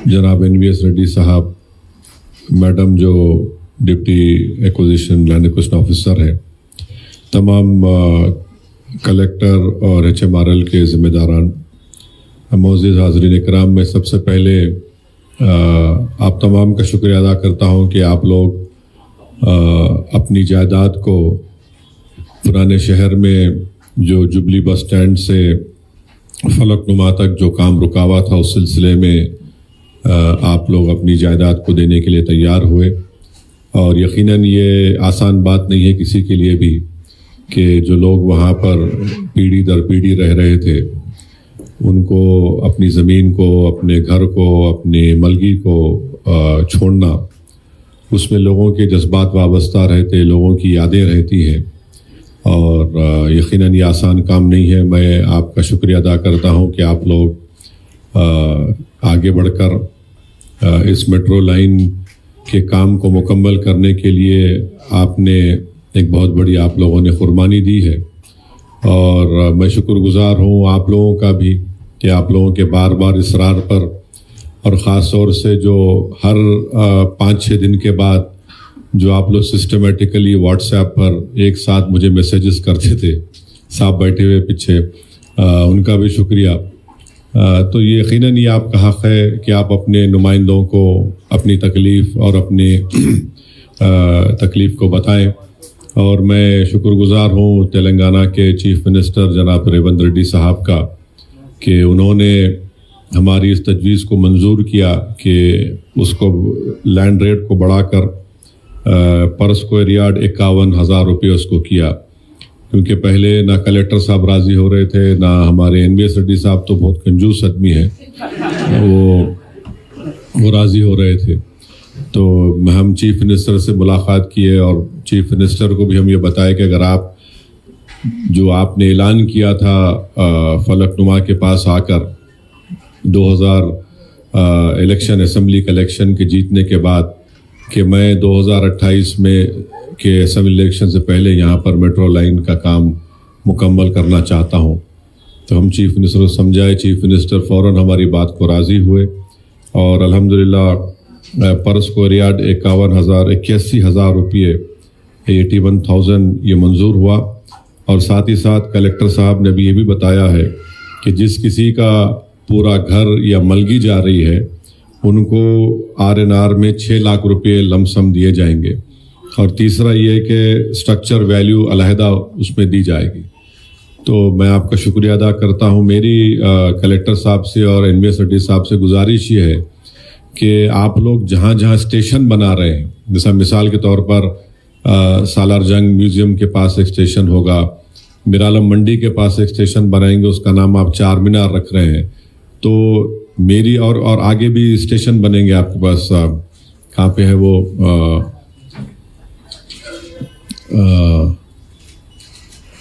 جناب NVS ریڈی صاحب، madam جو deputy acquisition land acquisition officer ہے، تمام کلیکٹر اور HMRL کے ذمہ داران، معزز حاضرین اکرام، میں سب سے پہلے آپ تمام کا شکریہ ادا کرتا ہوں کہ آپ لوگ اپنی جائیداد کو پرانے شہر میں جو جبلی بس سٹینڈ سے فلک نما تک جو کام رکا ہوا تھا، اس سلسلے میں آپ لوگ اپنی جائیداد کو دینے کے لیے تیار ہوئے. اور یقیناً یہ آسان بات نہیں ہے کسی کے لیے بھی کہ جو لوگ وہاں پر پیڑھی در پیڑھی رہ رہے تھے، ان کو اپنی زمین کو، اپنے گھر کو، اپنی ملگی کو چھوڑنا، اس میں لوگوں کے جذبات وابستہ رہتے، لوگوں کی یادیں رہتی ہیں، اور یقیناً یہ آسان کام نہیں ہے. میں آپ کا شکریہ ادا کرتا ہوں کہ آپ لوگ آگے بڑھ کر اس میٹرو لائن کے کام کو مکمل کرنے کے لیے آپ نے ایک بہت بڑی آپ لوگوں نے قربانی دی ہے. اور میں شکر گزار ہوں آپ لوگوں کا بھی کہ آپ لوگوں کے بار بار اصرار پر، اور خاص طور سے جو ہر 5-6 دن کے بعد جو آپ لوگ سسٹمیٹیکلی واٹس ایپ پر ایک ساتھ مجھے میسیجز کرتے تھے، صاحب بیٹھے ہوئے پیچھے، ان کا بھی شکریہ. تو یہ یقیناً یہ آپ کا حق ہے کہ آپ اپنے نمائندوں کو اپنی تکلیف اور اپنی تکلیف کو بتائیں. اور میں شکر گزار ہوں تلنگانہ کے چیف منسٹر جناب ریونت ریڈی صاحب کا کہ انہوں نے ہماری اس تجویز کو منظور کیا کہ اس کو لینڈ ریٹ کو بڑھا کر پر اسکوائر یارڈ 51,000 روپے اس کو کیا. کیونکہ پہلے نہ کلیکٹر صاحب راضی ہو رہے تھے، نہ ہمارے NVS ریڈی صاحب تو بہت کنجوس آدمی ہیں، وہ راضی ہو رہے تھے. تو ہم چیف منسٹر سے ملاقات کیے اور چیف منسٹر کو بھی ہم یہ بتائے کہ اگر آپ جو آپ نے اعلان کیا تھا فلک نما کے پاس آ کر 2000 الیکشن، اسمبلی کا الیکشن کے جیتنے کے بعد، کہ میں 2028 میں کے اسمبلی الیکشن سے پہلے یہاں پر میٹرو لائن کا کام مکمل کرنا چاہتا ہوں، تو ہم چیف منسٹر کو سمجھائے. چیف منسٹر فوراً ہماری بات کو راضی ہوئے اور الحمدللہ پر اسکوائر یارڈ 81,000 روپیے 81,000 یہ منظور ہوا. اور ساتھ ہی ساتھ کلیکٹر صاحب نے بھی یہ بھی بتایا ہے کہ جس کسی کا پورا گھر یا ملگی جا رہی ہے، ان کو RNR میں 6 لاکھ روپے لم سم دیے جائیں گے. اور تیسرا یہ کہ اسٹرکچر ویلیو علیحدہ اس میں دی جائے گی. تو میں آپ کا شکریہ ادا کرتا ہوں. میری کلیکٹر صاحب سے اور NVS ریڈی صاحب سے گزارش یہ ہے کہ آپ لوگ جہاں جہاں اسٹیشن بنا رہے ہیں، جیسا مثال کے طور پر سالار جنگ میوزیم کے پاس ایک اسٹیشن ہوگا، میرالم منڈی کے پاس ایک اسٹیشن بنائیں گے، اس کا نام آپ چار مینار رکھ رہے ہیں. تو میری اور آگے بھی اسٹیشن بنیں گے آپ کے پاس. کہاں پہ ہے وہ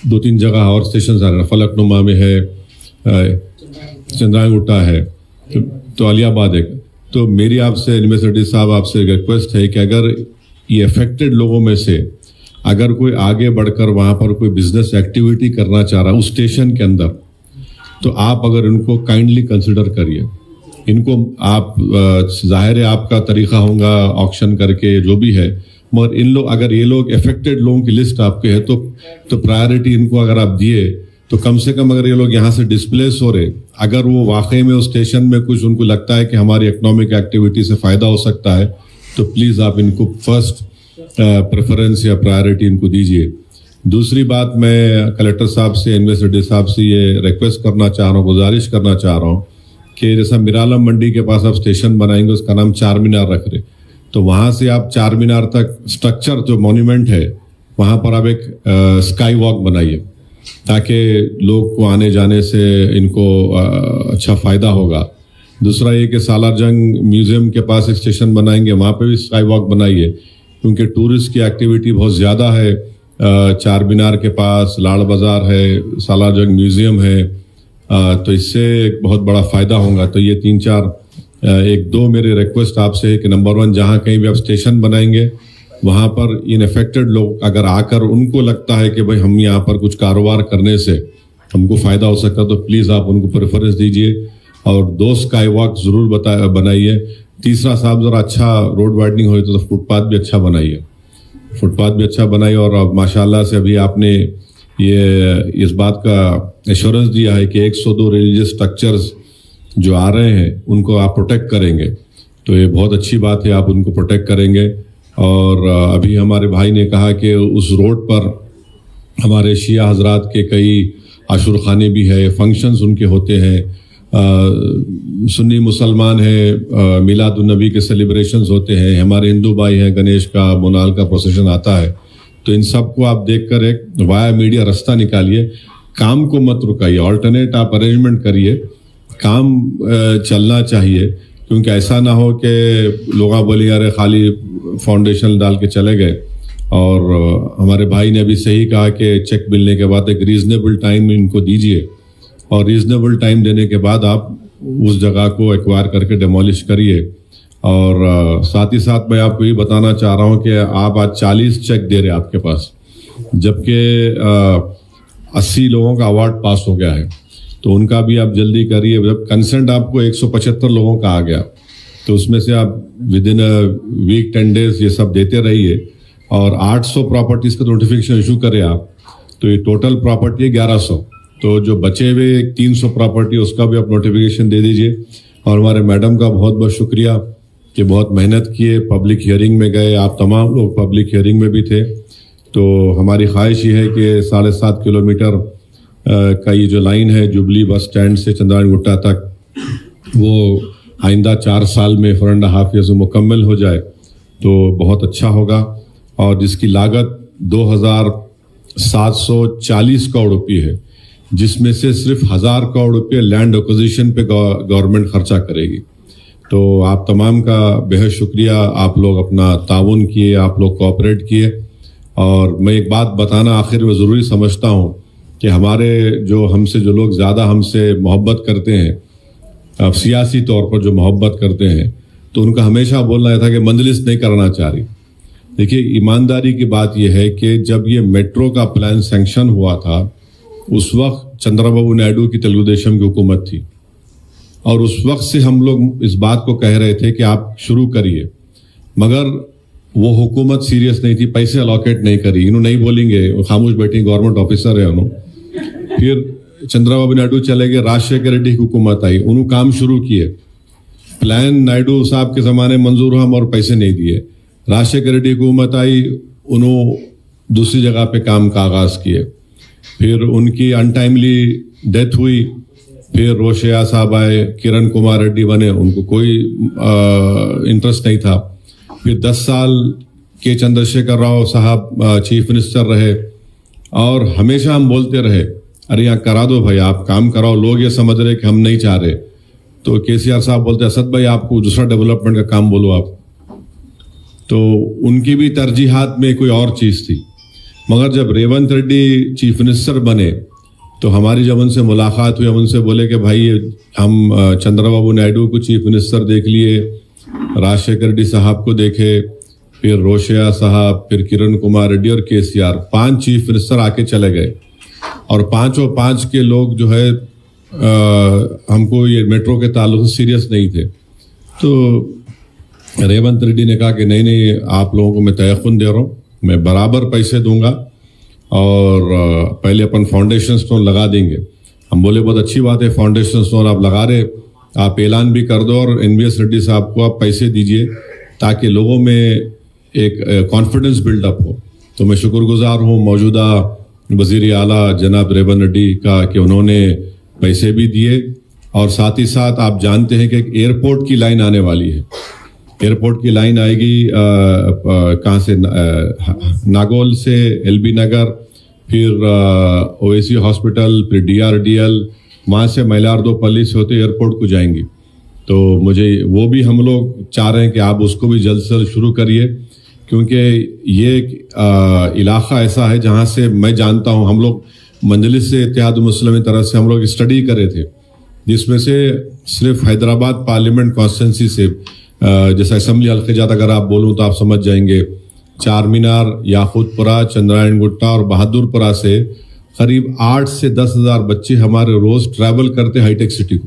2-3 جگہ اور اسٹیشنز آ رہے ہیں، فلک نما میں ہے، چندرائن گٹا ہے، تو علی آباد ہے. تو میری آپ سے NVS ریڈی صاحب آپ سے ریکویسٹ ہے کہ اگر یہ افیکٹڈ لوگوں میں سے اگر کوئی آگے بڑھ کر وہاں پر کوئی بزنس ایکٹیویٹی کرنا چاہ رہا ہے اس اسٹیشن کے اندر، تو آپ اگر ان کو کائنڈلی کنسیڈر کریے. ان کو آپ ظاہر ہے آپ کا طریقہ ہوگا آکشن کر کے جو بھی ہے، مگر ان لوگ اگر یہ لوگ افیکٹڈ لوگوں کی لسٹ آپ کے ہے تو پرائرٹی ان کو اگر آپ دیے تو کم سے کم اگر یہ لوگ یہاں سے ڈسپلیس ہو رہے، اگر وہ واقعی میں اس اسٹیشن میں کچھ ان کو لگتا ہے کہ ہماری اکنامک ایکٹیویٹی سے فائدہ ہو سکتا ہے، تو پلیز آپ ان کو فرسٹ پریفرنس یا پرائرٹی ان کو دیجیے. دوسری بات میں کلیکٹر صاحب سے NVS ریڈی صاحب سے یہ ریکویسٹ کرنا چاہ رہا ہوں، گزارش کرنا چاہ رہا ہوں کہ جیسا میرالم منڈی کے پاس آپ اسٹیشن بنائیں گے، اس کا نام چار مینار رکھ رہے، تو وہاں سے آپ چار مینار تک اسٹرکچر جو مونیومنٹ ہے وہاں پر آپ ایک اسکائی واک بنائیے، تاکہ لوگ کو آنے جانے سے ان کو اچھا فائدہ ہوگا. دوسرا یہ کہ سالار جنگ میوزیم کے پاس ایک اسٹیشن بنائیں گے، وہاں پہ بھی اسکائی واک بنائیے، کیونکہ ٹورسٹ کی ایکٹیویٹی بہت زیادہ ہے. چار مینار کے پاس لاڑ بازار ہے، سالار جنگ میوزیم ہے، تو اس سے ایک بہت بڑا فائدہ ہوگا. تو یہ 3-4 1-2 میرے ریکویسٹ آپ سے ہے کہ نمبر 1 جہاں کہیں بھی آپ اسٹیشن بنائیں گے وہاں پر ان افیکٹڈ لوگ اگر آ کر ان کو لگتا ہے کہ بھائی ہم یہاں پر کچھ کاروبار کرنے سے ہم کو فائدہ ہو سکتا، تو پلیز آپ ان کو پریفرنس دیجیے. اور 2 اسکائی واک ضرور بنائیے. تیسرا صاحب ذرا اچھا روڈ وائڈنگ ہوئی تو فٹ پاتھ بھی اچھا بنائیے, اور ماشاء اللہ سے ابھی آپ نے یہ اس بات کا ایشورنس دیا ہے کہ 102 ریلیجیس اسٹرکچرز جو آ رہے ہیں ان کو آپ پروٹیکٹ کریں گے, تو یہ بہت اچھی بات ہے, آپ ان کو پروٹیکٹ کریں گے. اور ابھی ہمارے بھائی نے کہا کہ اس روڈ پر ہمارے شیعہ حضرات کے کئی عاشور خانے بھی ہے, فنکشنز ان کے ہوتے ہیں, سنی مسلمان ہیں, میلاد النبی کے سیلیبریشنز ہوتے ہیں, ہمارے ہندو بھائی ہیں, گنیش کا مونال کا پروسیشن آتا ہے. تو ان سب کو آپ دیکھ کر ایک وایا میڈیا رستہ نکالیے, کام کو مت رکائیے, آلٹرنیٹ آپ ارینجمنٹ کریے, کام چلنا چاہیے. کیونکہ ایسا نہ ہو کہ لوگ بولیں یار خالی فاؤنڈیشن ڈال کے چلے گئے. اور ہمارے بھائی نے ابھی صحیح کہا کہ چیک ملنے کے بعد ایک ریزنیبل ٹائم ان کو دیجیے, اور ریزنیبل ٹائم دینے کے بعد آپ اس جگہ کو ایکوائر کر کے ڈیمولش کریے. اور ساتھ ہی ساتھ میں آپ کو یہ بتانا چاہ رہا ہوں کہ آپ آج 40 چیک دے رہے آپ کے پاس, جبکہ 80 لوگوں کا اوارڈ پاس ہو گیا ہے. تو ان کا بھی آپ جلدی کریے. جب کنسنٹ آپ کو 175 لوگوں کا آ گیا تو اس میں سے آپ ود ان ویک 10 days یہ سب دیتے رہیے, اور 800 پراپرٹیز کا نوٹیفیکیشن ایشو کرے آپ, تو یہ ٹوٹل پراپرٹی ہے 1100. تو جو بچے ہوئے 300 پراپرٹی اس کا بھی آپ نوٹیفیکیشن دے دیجیے. اور ہمارے میڈم کا بہت بہت شکریہ کہ بہت محنت کیے, پبلک ہیئرنگ میں گئے, آپ تمام لوگ پبلک ہیئرنگ میں بھی تھے. تو ہماری خواہش یہ ہے کہ 7.5 کلومیٹر کا یہ جو لائن ہے جبلی بس اسٹینڈ سے چندرائن گٹا تک, وہ آئندہ 4 سال میں 4.5 years میں مکمل ہو جائے تو بہت اچھا ہوگا. اور جس کی لاگت 2,740 کروڑ روپے ہے, جس میں سے صرف 1,000 کروڑ روپے لینڈ ایکوزیشن پہ گورنمنٹ خرچہ کرے گی. تو آپ تمام کا بہت شکریہ, آپ لوگ اپنا تعاون کیے, آپ لوگ کوآپریٹ کیے. اور میں ایک بات بتانا آخر میں ضروری سمجھتا ہوں کہ ہمارے ہم سے جو لوگ زیادہ ہم سے محبت کرتے ہیں, اب سیاسی طور پر جو محبت کرتے ہیں, تو ان کا ہمیشہ بولنا یہ تھا کہ مجلس نہیں کرنا چاہ رہی. دیکھیے ایمانداری کی بات یہ ہے کہ جب یہ میٹرو کا پلان سینکشن ہوا تھا اس وقت چندرا بابو نائیڈو کی تلگو دیشم کی حکومت تھی, اور اس وقت سے ہم لوگ اس بات کو کہہ رہے تھے کہ آپ شروع کریے, مگر وہ حکومت سیریس نہیں تھی, پیسے الاکیٹ نہیں کری. انہوں نہیں بولیں گے, وہ خاموش بیٹھی, گورنمنٹ آفیسر ہے انہوں. پھر چندرا بابو نائیڈو چلے گئے, راجشیکھر ریڈی کی حکومت آئی, انہوں کام شروع کیے. پلان نائیڈو صاحب کے زمانے منظور ہم اور پیسے نہیں دیے. راجشیکھر ریڈی حکومت آئی, انہوں دوسری جگہ پہ کام کا آغاز کیے. پھر ان کی انٹائملی ڈیتھ ہوئی, پھر روشیا صاحب آئے, کرن کمار ریڈی بنے, ان کو کوئی انٹرسٹ نہیں تھا. پھر 10 سال کے چندرشیکھر راؤ صاحب چیف منسٹر رہے, اور ہمیشہ ہم بولتے رہے ارے یہاں کرا دو بھائی, آپ کام کراؤ. لوگ یہ سمجھ رہے کہ ہم نہیں چاہ رہے. تو KCR صاحب بولتے اسد بھائی آپ کو دوسرا ڈیولپمنٹ کا کام بولو آپ. تو ان کی بھی ترجیحات میں کوئی اور چیز تھی. مگر جب ریونت ریڈی چیف منسٹر بنے تو ہماری جب ان سے ملاقات ہوئی, ہم ان سے بولے کہ بھائی ہم چندرا بابو نائیڈو کو چیف منسٹر دیکھ لیے, راجشیکھر ریڈی صاحب کو دیکھے, پھر روشیا صاحب, پھر کرن کمار ریڈی اور KCR, 5 چیف منسٹر آ کے چلے گئے. اور 5 کے لوگ جو ہے ہم کو یہ میٹرو کے تعلق سے سیریس نہیں تھے. تو ریونت ریڈی نے کہا کہ نہیں آپ لوگوں کو میں تیقن دے رہا ہوں, میں برابر پیسے دوں گا, اور پہلے اپن فاؤنڈیشن اسٹون لگا دیں گے. ہم بولے بہت اچھی بات ہے, فاؤنڈیشن اسٹون آپ لگا رہے, آپ اعلان بھی کر دو, اور NVS ریڈی صاحب کو آپ پیسے دیجئے تاکہ لوگوں میں ایک کانفیڈنس بلڈ اپ ہو. تو میں شکر گزار ہوں موجودہ وزیر اعلیٰ جناب ریونت ریڈی کا کہ انہوں نے پیسے بھی دیے. اور ساتھ ہی ساتھ آپ جانتے ہیں کہ ایک ایئرپورٹ کی لائن آنے والی ہے. ایئرپورٹ کی لائن آئے گی کہاں سے, ناگول سے LB نگر, پھر OAC ہاسپٹل, پھر DRDL, وہاں سے میلاردو پلی سے ہوتے ایئرپورٹ کو جائیں گی. تو مجھے وہ بھی ہم لوگ چاہ رہے ہیں کہ آپ اس کو بھی جلد سے جلد شروع کریے, کیونکہ یہ علاقہ ایسا ہے جہاں سے میں جانتا ہوں, ہم لوگ مجلس سے اتحاد المسلمین کی طرف سے ہم لوگ اسٹڈی کرے تھے, جس میں سے صرف حیدرآباد پارلیمنٹ کانسٹیٹنسی سے جیسا اسمبلی حلقے جاتا اگر آپ بولوں تو آپ سمجھ جائیں گے, چار مینار, یاقوت پورہ, چندرائن گٹا اور بہادر پورہ سے قریب 8 سے 10 ہزار بچے ہمارے روز ٹریول کرتے ہائی ٹیک سٹی کو.